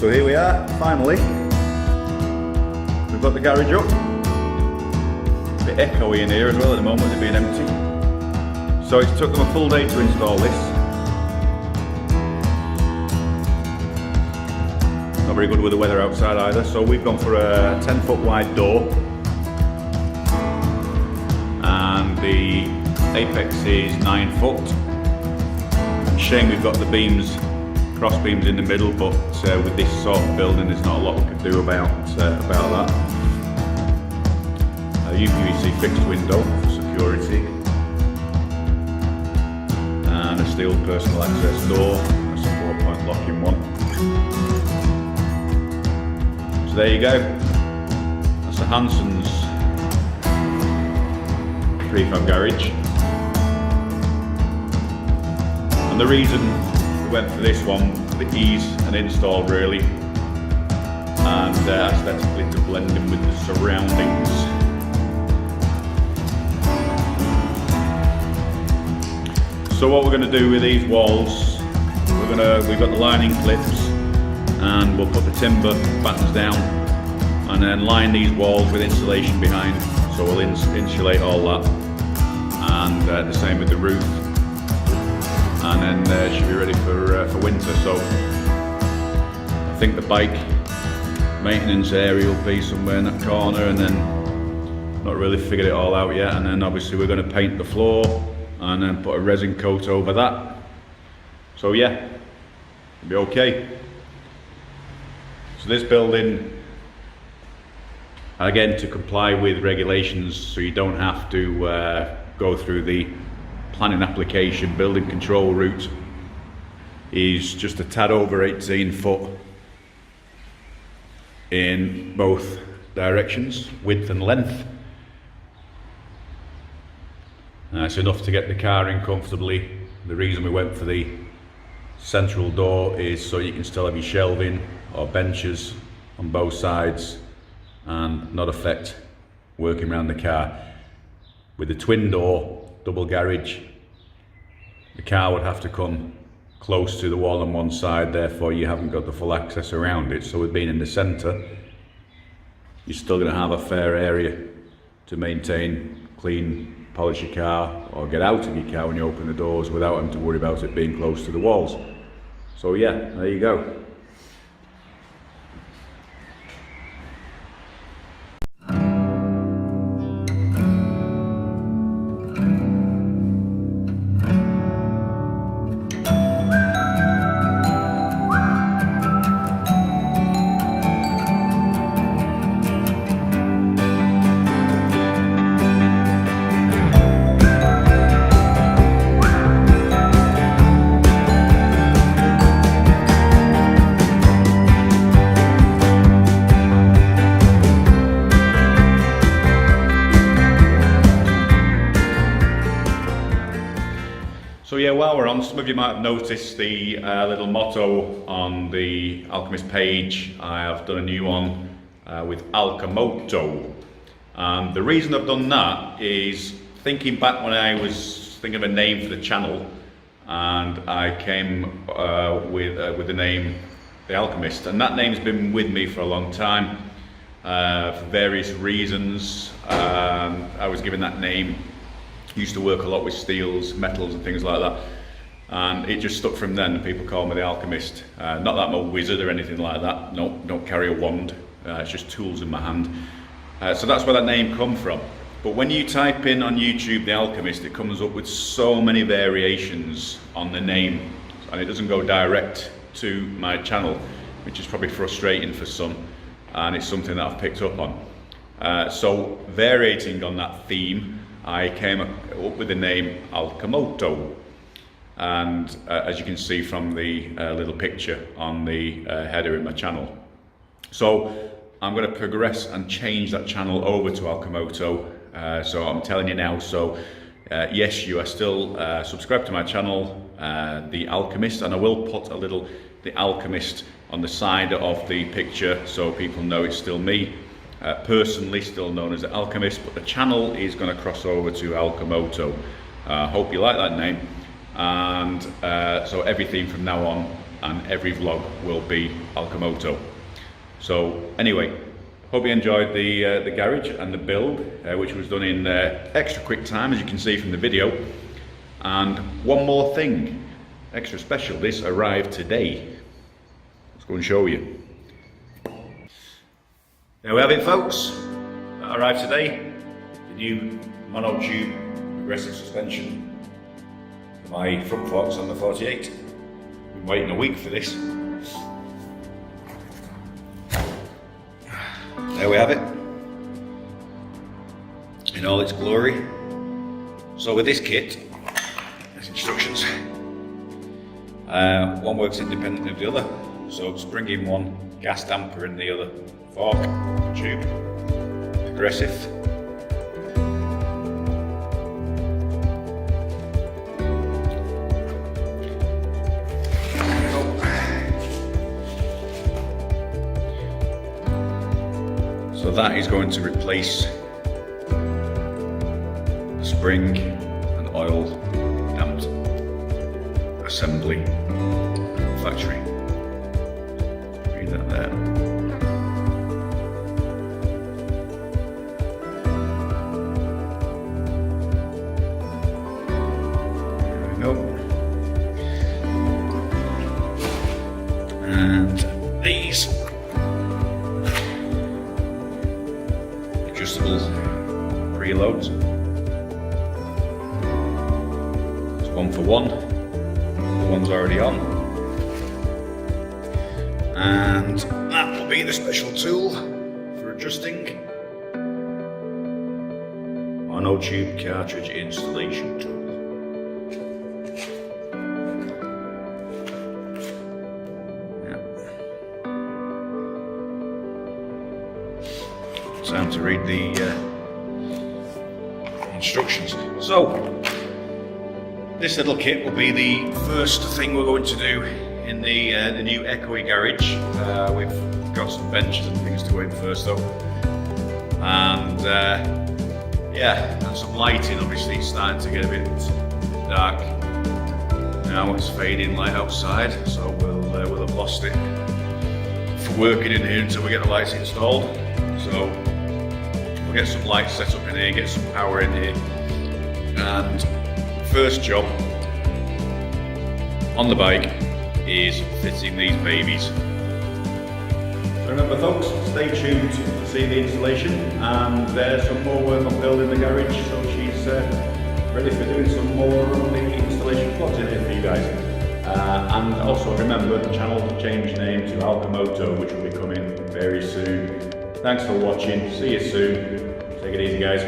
So here we are, finally. We've got the garage up. It's a bit echoey in here as well at the moment, they're being empty. So it took them a full day to install this. Not very good with the weather outside either, so we've gone for a 10-foot wide door. And the apex is 9 foot. Shame we've got the beams, cross beams in the middle, but with this sort of building there's not a lot we can do about that. UPVC fixed window for security. And a steel personal access door. That's a 4-point locking one. So there you go. That's the Hansons prefab garage. And the reason we went for this one, the ease and install really, and aesthetically to blend in with the surroundings. So what we're going to do with these walls, we've got the lining clips, and we'll put the timber battens down, and then line these walls with insulation behind. So we'll insulate all that, and the same with the roof. And then should be ready for winter. So I think the bike maintenance area will be somewhere in that corner, and then not really figured it all out yet. And then obviously we're going to paint the floor and then put a resin coat over that. So yeah, it'll be okay. So this building, again, to comply with regulations, so you don't have to go through the planning application building control route, is just a tad over 18 foot in both directions, width and length. It's enough to get the car in comfortably. The reason we went for the central door is so you can still have your shelving or benches on both sides and not affect working around the car. With the twin door double garage, the car would have to come close to the wall on one side, therefore you haven't got the full access around it. So with being in the centre, you're still going to have a fair area to maintain, clean, polish your car, or get out of your car when you open the doors without having to worry about it being close to the walls. So yeah, there you go. So yeah, while we're on, some of you might have noticed the little motto on the Alchemist page. I have done a new one with Alchemoto. The reason I've done that is thinking back when I was thinking of a name for the channel, and I came with the name The Alchemist, and that name's been with me for a long time for various reasons. I was given that name. Used to work a lot with steels, metals and things like that, and it just stuck from then. People call me the Alchemist. Not that I'm a wizard or anything like that. No, don't carry a wand. It's just tools in my hand. So that's where that name come from. But when you type in on YouTube The Alchemist, it comes up with so many variations on the name, and it doesn't go direct to my channel, which is probably frustrating for some, and it's something that I've picked up on. So variating on that theme, I came up with the name Alchemoto, and as you can see from the little picture on the header in my channel. So I'm going to progress and change that channel over to Alchemoto, so I'm telling you now. So yes, you are still subscribed to my channel, The Alchemist, and I will put a little The Alchemist on the side of the picture so people know it's still me. Personally still known as The Alchemist, but the channel is going to cross over to Alchemoto. Hope you like that name. And so everything from now on and every vlog will be Alchemoto. So anyway, hope you enjoyed the garage and the build, which was done in extra quick time, as you can see from the video. And one more thing, extra special, this arrived today. Let's go and show you. There we have it, folks. That arrived today. The new mono tube progressive suspension for my front forks on the 48. Been waiting a week for this. There we have it, in all its glory. So with this kit, there's instructions. One works independently of the other, so spring in one, gas damper in the other, fork, tube, progressive. So that is going to replace the spring and oil damped assembly factory. Read that there. There we go. And these adjustable preloads. It's one for one. The one's already on. And that will be the special tool for adjusting mono tube cartridge installation tool. Time to read the instructions. So, this little kit will be the first thing we're going to do in the new echoey garage. We've got some benches and things to go in first though. And yeah, and some lighting. Obviously it's starting to get a bit dark now, it's fading light outside, so we'll have lost it for working in here until we get the lights installed. So we'll get some lights set up in here, get some power in here, and first job on the bike is fitting these babies. So remember folks, stay tuned to see the installation, and there's some more work on building the garage, so she's ready for doing some more on the installation vlogs in here for you guys. And also remember, the channel will change name to Alchemoto, which will be coming very soon. Thanks for watching, see you soon, take it easy guys.